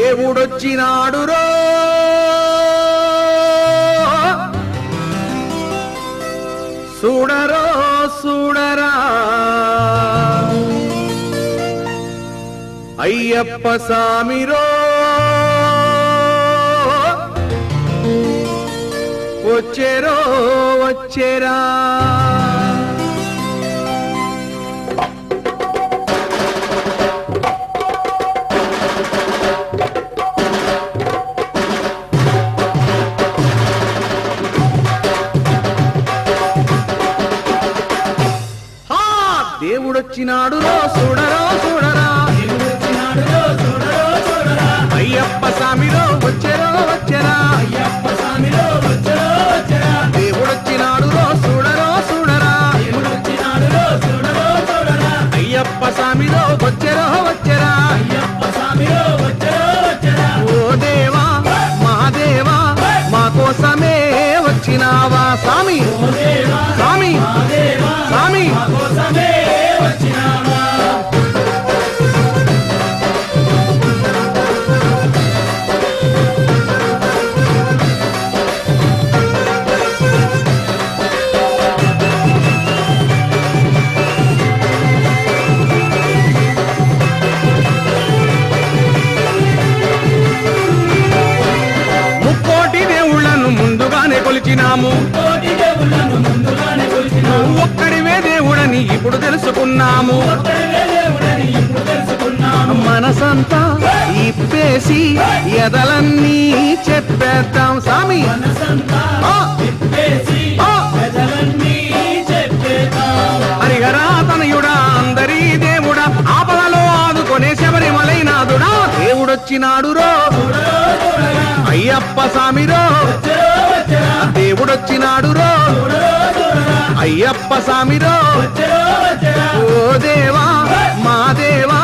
దేవుడొచ్చినాడురో చూడరో చూడరా అయ్యప్ప సామిరో వచ్చేరో వచ్చేరా దేవుడొచ్చినాడురో చూడరో చూడరా అయ్యప్ప సామిరో వచ్చేరో వచ్చేరా దేవుడొచ్చినాడురో చూడరో చూడరా అయ్యప్ప సామిరో వచ్చేరో వచ్చేరా ఓ దేవా మహాదేవా మా కోసమే వచ్చినావా స్వామి స్వామి స్వామి కొలిచినాము ఒక్కడివే దేవుడని ఇప్పుడు తెలుసుకున్నాము మనసంతా ఇప్పేసి ఎదలన్నీ చెప్పేద్దాం స్వామి హరిహరా తనయుడా అందరి దేవుడా ఆపదలో ఆదుకొనే శబరిమలైనాథుడా దేవుడొచ్చినాడురో అయ్యప్ప సామిరో దేవుడొచ్చినాడురో అయ్యప్ప సామిరో ఓ దేవా మా దేవా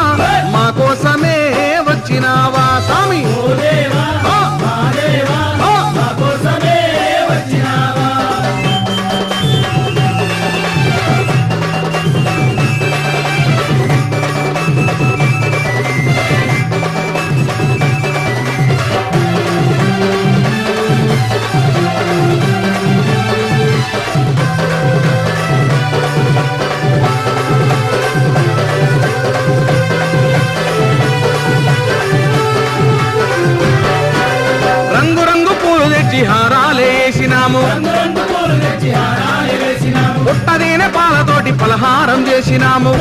మా కోసమే వచ్చినావా స్వామి హారాలేసినాము పుట్టదేనే పాలతోటి పలహారం చేసినాము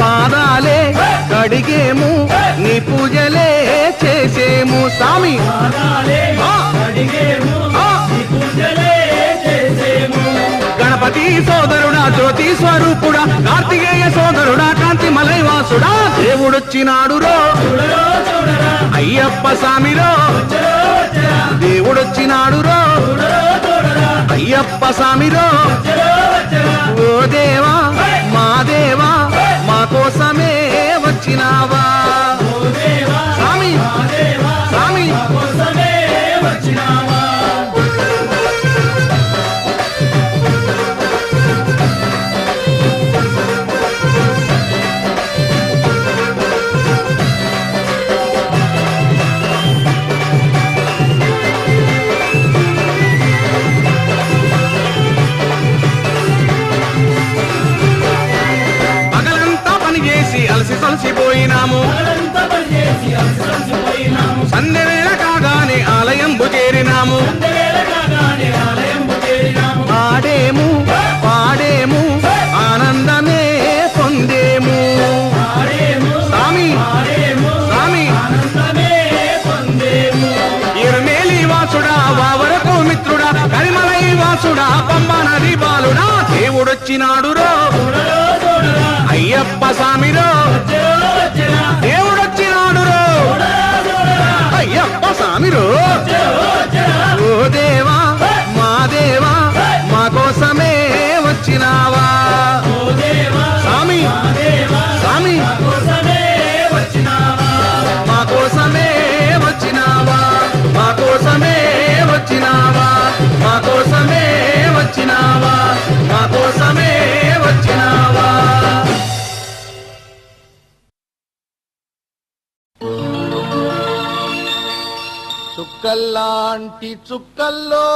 పాదాలే కడిగేము నీ పూజలే చేసేము స్వామి గణపతి సోదరుడా జ్యోతి స్వరూపుడా కార్తికేయ సోదరుడా కాంతి మలైవాసుడా దేవుడొచ్చినాడురో అయ్యప్ప సామిరో దేవుడొచ్చినాడురో అయ్యప్ప సామిరో ఓ దేవా మా దేవా మా కోసమే వచ్చినావా స్వామి స్వామి అలసిపోయినాము సంధ్యవేళ కాగానే ఆలయంబు చేరినాము ఆడేము పాడేము ఆనందమే పొందేము స్వామి స్వామి ఇరుమేలి వాసుడా వావరకు మిత్రుడా కరిమలై వాసుడా పంబ నది బాలుడా దేవుడొచ్చినాడురో అయ్యప్ప సామిరో దేవుడొచ్చినాడురో అయ్యప్ప సామిరో ఓ దేవా మా దేవా మా కోసమే వచ్చినావా స్వామి స్వామి మా కోసమే వచ్చినావా మా కోసమే వచ్చినావా చుక్కల్లాంటి చుక్కల్లో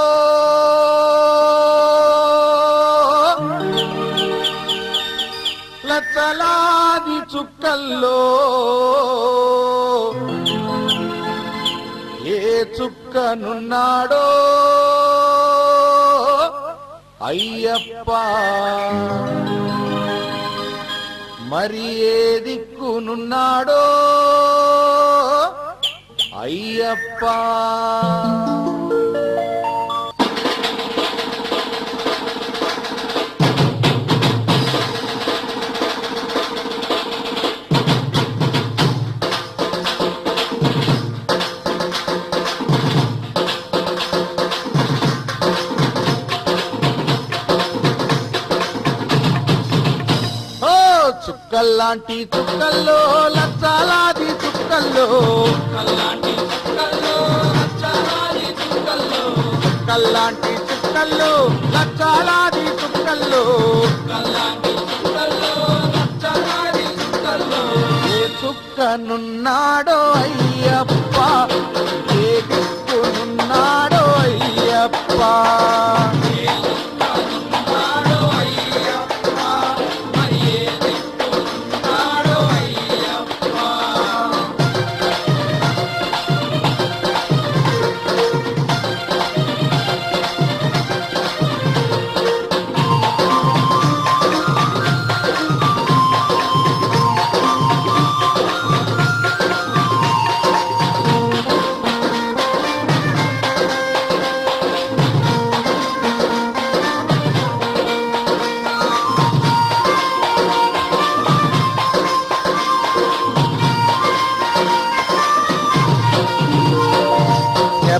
లచ్చలాది చుక్కల్లో ఏ చుక్కనున్నాడో అయ్యప్ప, మరి ఏ దిక్కునున్నాడో అయ్యప్ప. చుక్కల్లాంటి చుక్కల్లో లచ్చలాది చుక్కల్లో, చుక్కల్లాంటి చుక్కల్లో లచ్చలాది చుక్కల్లో, చుక్కల్లాంటి చుక్కల్లో లచ్చలాది చుక్కల్లో, చుక్కల్లాంటి చుక్కల్లో లచ్చలాది చుక్కల్లో ఏ చుక్కనున్నాడో అయ్యప్ప, ఏ దిక్కునున్నాడో అయ్యప్ప.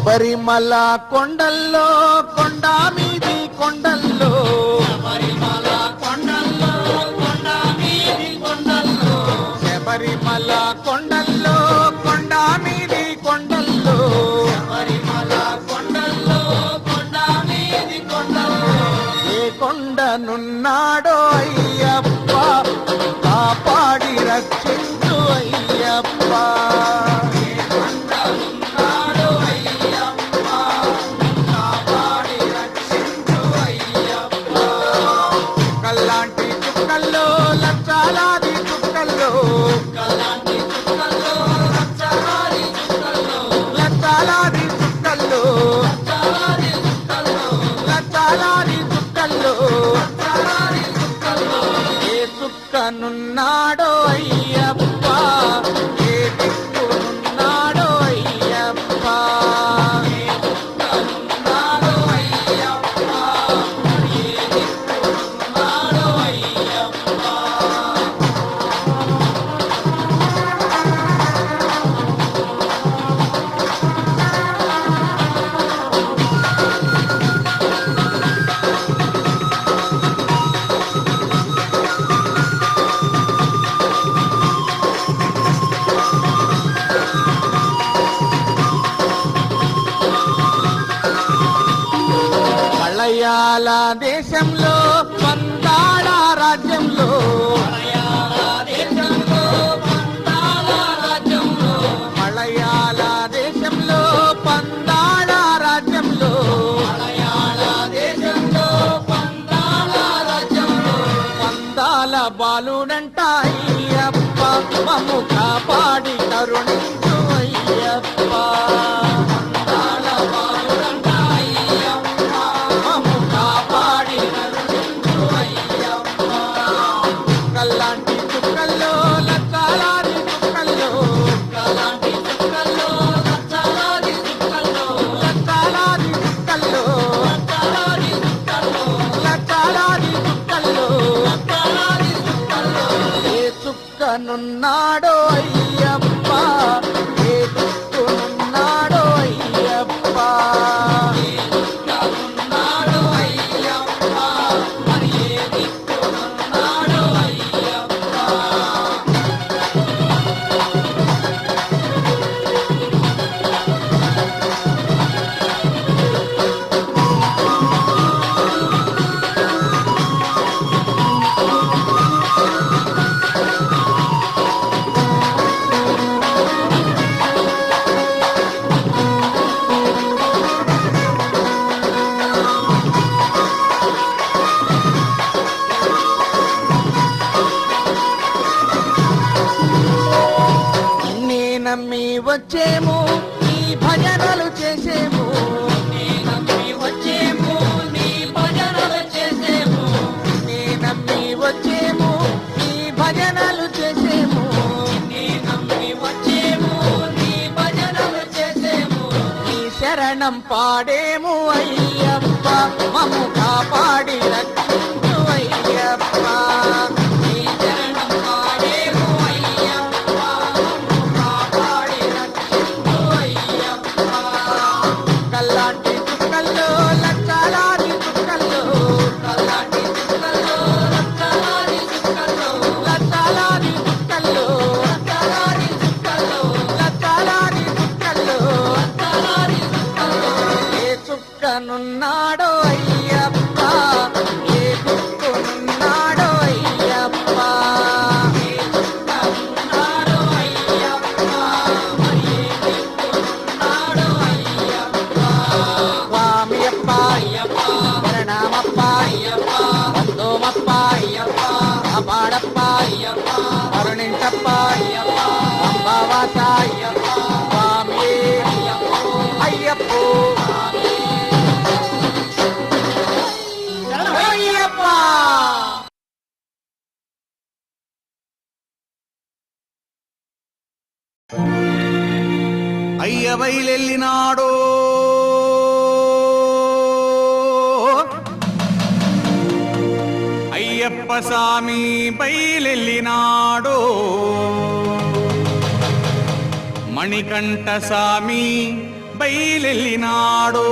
శబరిమల కొండల్లో, కొండ మీది కొండల్లో, శబరిమల కొండల్లో, కొండ మీది కొండల్లో, శబరిమల కొండల్లో, కొండ మీది కొండల్లో, శబరిమల కొండల్లో, కొండ మీది కొండల్లో ఏ కొండనున్నాడో అయ్యప్ప, కాపాడి రక్షించు అయ్యప్ప. చుక్కల్లాంటి చుక్కల్లో లచ్చలాది చుక్కల్లో, చుక్కల్లాంటి చుక్కల్లో లచ్చలాది చుక్కల్లో, లచ్చలాది చుక్కల్లో, లచ్చలాది చుక్కల్లో, లచ్చలాది చుక్కల్లో, లచ్చలాది చుక్కల్లో ఏ చుక్కనున్నాడో అయ్యప్ప, ఏ దిక్కునున్నాడో అయ్యప్ప. మలయాళ దేశంలో పందాళ రాజ్యంలో, మలయాళ దేశంలో పందాళ రాజ్యంలో, మలయాళ దేశంలో పందాళ రాజ్యంలో, మలయాళ దేశంలో పందాళ రాజ్యంలో పందాల బాలుడంట అయ్యప్ప, మమ్ము కాపాడి కరుణించు అయ్యప్ప. చుక్కల్లాంటి చుక్కల్లో లచ్చలాది చుక్కల్లో, చుక్కల్లాంటి చుక్కల్లో లచ్చలాది చుక్కల్లో, లచ్చలాది చుక్కల్లో, లచ్చలాది చుక్కల్లో, లచ్చలాది చుక్కల్లో, లచ్చలాది చుక్కల్లో ఏ చుక్కనున్నాడో అయ్యప్ప, ఏ దిక్కునున్నాడో అయ్యప్ప. వచ్చేము నీ భజనలు చేసేము నీ నమ్మి వచ్చేము నీ భజనలు చేసేము నీ నమ్మి వచ్చేము నీ భజనలు చేసేము నీ నమ్మి వచ్చేము నీ భజనలు చేసేము నీ శరణం పాడేము అయ్యప్ప మమ్ము కాపాడి రక్షించు అయ్యప్ప నీ శరణం పాడేము అయ్యప్ప కాపాడి రక్షించు అయ్యప్ప కల్లాంటి చుక్కల్లో లక్షలాది చుక్కల్లో కల్లాంటి చుక్కల్లో రక్తలాది చుక్కల్లో లక్షలాది చుక్కల్లో రక్తలాది చుక్కల్లో లక్షలాది చుక్కల్లో రక్తలాది చుక్కల్లో ఏ చుక్కనున్నాడో అయ్యప్ప ఏ దిక్కునున్నాడో అయ్యప్ప ఉన్నాడో అయ్యప్ప మరి ఏ దిక్కున్నాడో అయ్యప్ప స్వామియప్ప అయ్యప్ప ప్రణామప్ప అయ్యప్ప వందోమప్ప అయ్యప్ప అపాడప్ప అయ్యప్ప అరుణింటప్ప అయ్యప్ప అంబావాస అయ్యప్ప స్వామి అయ్యప్ప అయ్యప్పో అయ్యప్ప అయ్య బయలెల్లినాడో అయ్యప్ప స్వామి బయలెల్లినాడో మణికంఠ స్వామి బయలెల్లినాడో